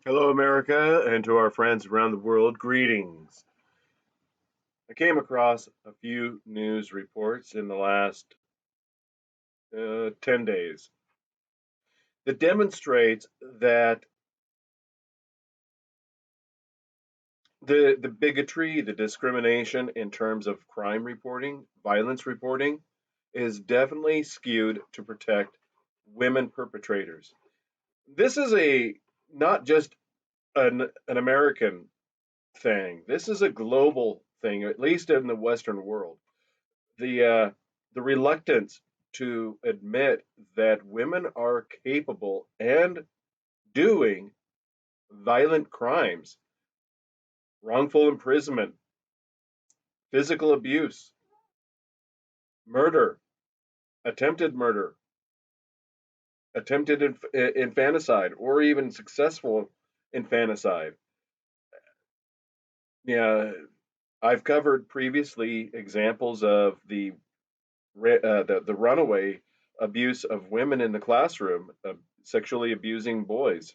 Hello, America, and to our friends around the world, greetings. I came across a few news reports in the last 10 days that demonstrates that the bigotry, the discrimination in terms of crime reporting, violence reporting, is definitely skewed to protect women perpetrators. This is a not just an American thing. This is a global thing, at least in the Western world. the the reluctance to admit that women are capable and doing violent crimes, wrongful imprisonment, physical abuse, murder, attempted murder, attempted infanticide, or even successful infanticide. Yeah, I've covered previously examples of the runaway abuse of women in the classroom, sexually abusing boys.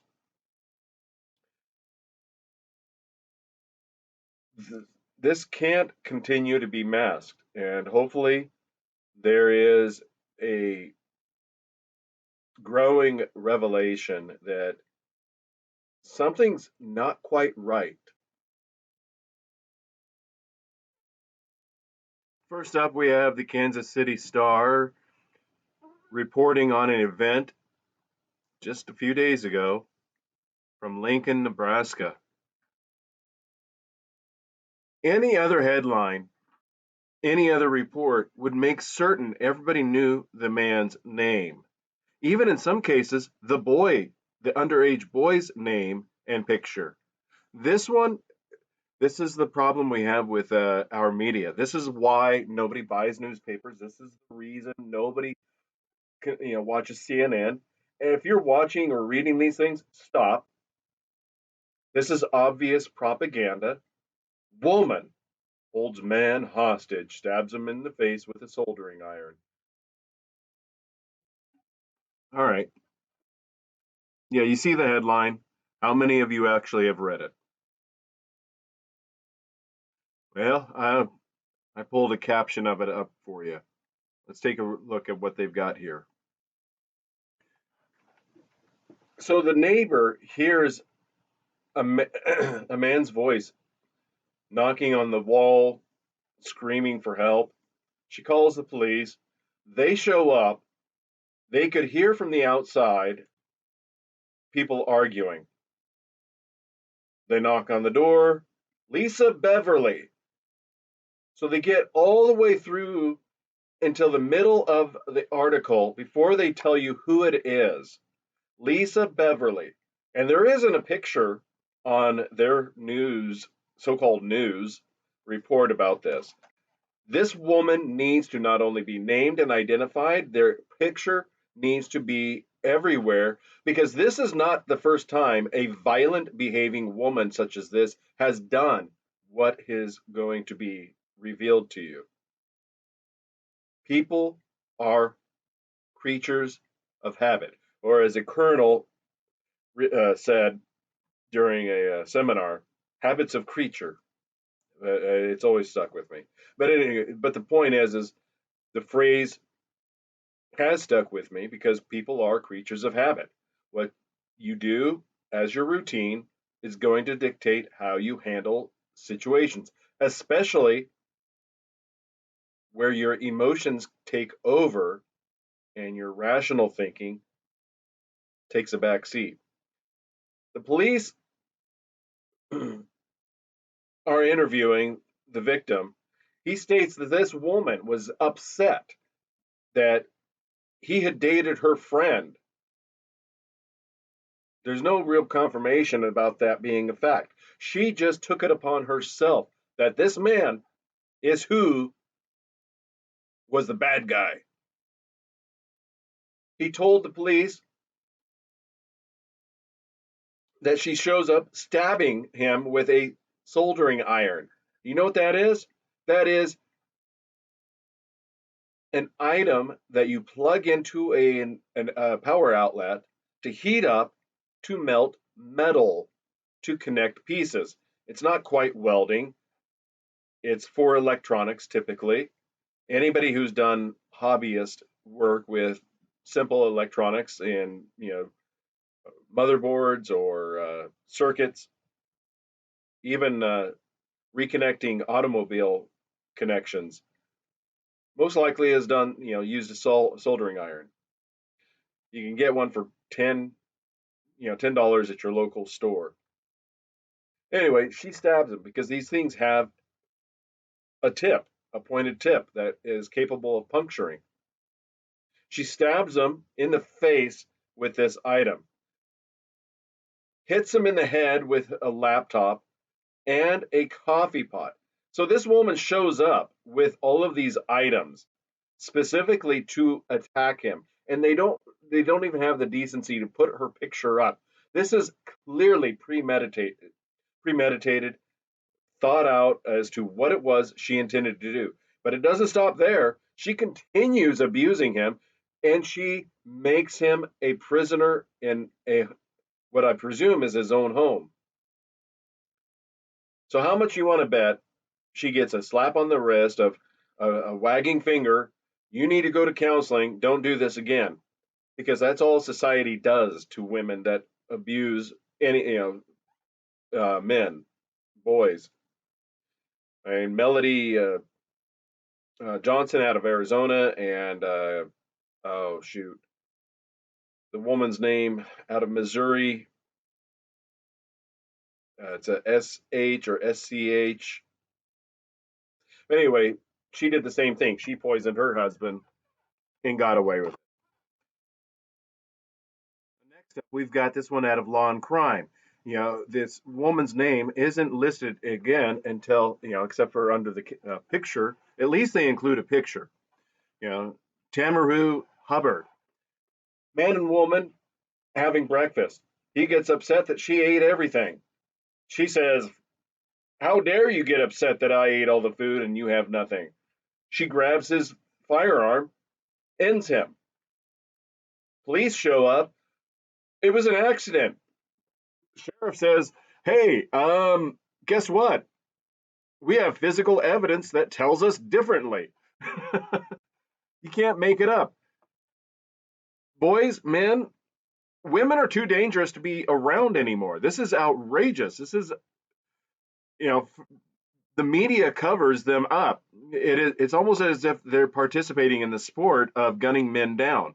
This can't continue to be masked, and hopefully there is a growing revelation that something's not quite right. First up, we have the Kansas City Star reporting on an event just a few days ago from Lincoln, Nebraska. Any other headline, any other report would make certain everybody knew the man's name. Even in some cases, the underage boy's name and picture. This one, this is the problem we have with our media. This is why nobody buys newspapers. This is the reason nobody watches CNN. And if you're watching or reading these things, stop. This is obvious propaganda. Woman holds man hostage, stabs him in the face with a soldering iron. All right. Yeah, you see the headline. How many of you actually have read it? Well, I pulled a caption of it up for you. Let's take a look at what they've got here. So the neighbor hears a, a man's voice knocking on the wall, screaming for help. She calls the police. They show up. They could hear from the outside people arguing. They knock on the door. Lisa Beverly. So they get all the way through until the middle of the article before they tell you who it is. Lisa Beverly. And there isn't a picture on their news, so called news report about this. This woman needs to not only be named and identified, their picture needs to be everywhere because this is not the first time a violent behaving woman such as this has done what is going to be revealed to you. People are creatures of habit, or as a colonel said during a seminar, habits of creature. It's always stuck with me. But anyway, but the point is the phrase has stuck with me because people are creatures of habit. What you do as your routine is going to dictate how you handle situations, especially where your emotions take over and your rational thinking takes a back seat. The police are interviewing the victim. He states that this woman was upset that he had dated her friend. There's no real confirmation about that being a fact. She just took it upon herself that this man is who was the bad guy. He told the police that she shows up stabbing him with a soldering iron. You know what that is? That is an item that you plug into a power outlet to heat up to melt metal. to connect pieces. It's not quite welding, it's for electronics typically. Anybody who's done hobbyist work with simple electronics and, motherboards or circuits, even reconnecting automobile connections, most likely has done, used a soldering iron. You can get one for $10 at your local store. Anyway, she stabs him because these things have a tip, a pointed tip that is capable of puncturing. She stabs him in the face with this item, hits him in the head with a laptop and a coffee pot. So this woman shows up with all of these items specifically to attack him, and they don't even have the decency to put her picture up. This is clearly premeditated, thought out as to what it was she intended to do. But it doesn't stop there. She continues abusing him, and she makes him a prisoner in a what I presume is his own home. So how much you want to bet she gets a slap on the wrist of a wagging finger? You need to go to counseling. Don't do this again, because that's all society does to women that abuse any men, boys. I mean, Melody Johnson out of Arizona, and oh shoot, the woman's name out of Missouri. It's a SH or SCH. Anyway, she did the same thing. She poisoned her husband and got away with it. Next up, we've got this one out of Law and Crime. This woman's name isn't listed again until, except for under the picture. At least they include a picture. You know, Tamaru Hubbard, man and woman having breakfast. He gets upset that she ate everything. She says, "How dare you get upset that I ate all the food and you have nothing?" She grabs his firearm, ends him. Police show up. It was an accident. Sheriff says, "Hey, guess what? We have physical evidence that tells us differently." You can't make it up. Boys, men, women are too dangerous to be around anymore. This is outrageous. This is, you know, the media covers them up. It's almost as if they're participating in the sport of gunning men down.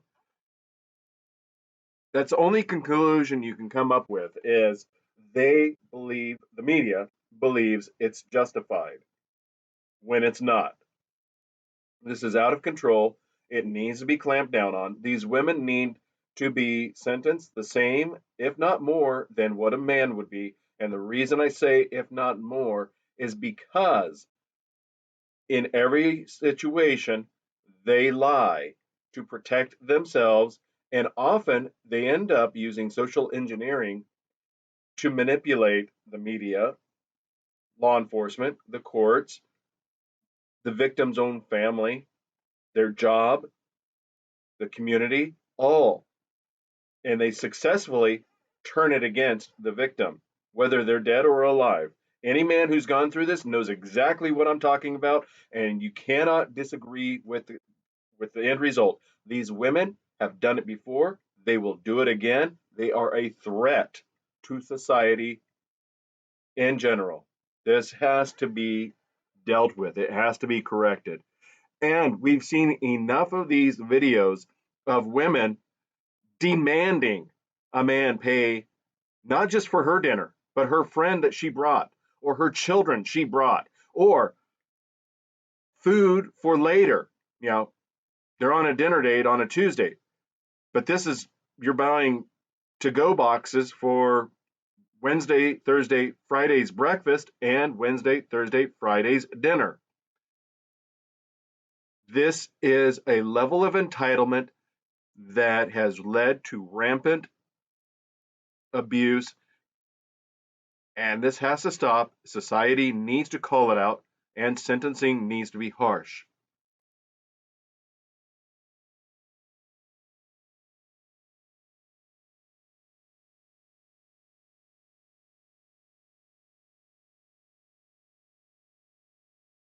That's the only conclusion you can come up with is they believe, the media believes it's justified when it's not. This is out of control. It needs to be clamped down on. These women need to be sentenced the same, if not more, than what a man would be. And the reason I say if not more is because in every situation, they lie to protect themselves. And often they end up using social engineering to manipulate the media, law enforcement, the courts, the victim's own family, their job, the community, all. And they successfully turn it against the victim, whether they're dead or alive. Any man who's gone through this knows exactly what I'm talking about, and you cannot disagree with the end result. These women have done it before, they will do it again. They are a threat to society in general. This has to be dealt with, it has to be corrected. And we've seen enough of these videos of women demanding a man pay not just for her dinner, but her friend that she brought, or her children she brought, or food for later. They're on a dinner date on a Tuesday, but this is, you're buying to go boxes for Wednesday, Thursday, Friday's breakfast and Wednesday, Thursday, Friday's dinner. This is a level of entitlement that has led to rampant abuse, and this has to stop. Society needs to call it out, and sentencing needs to be harsh.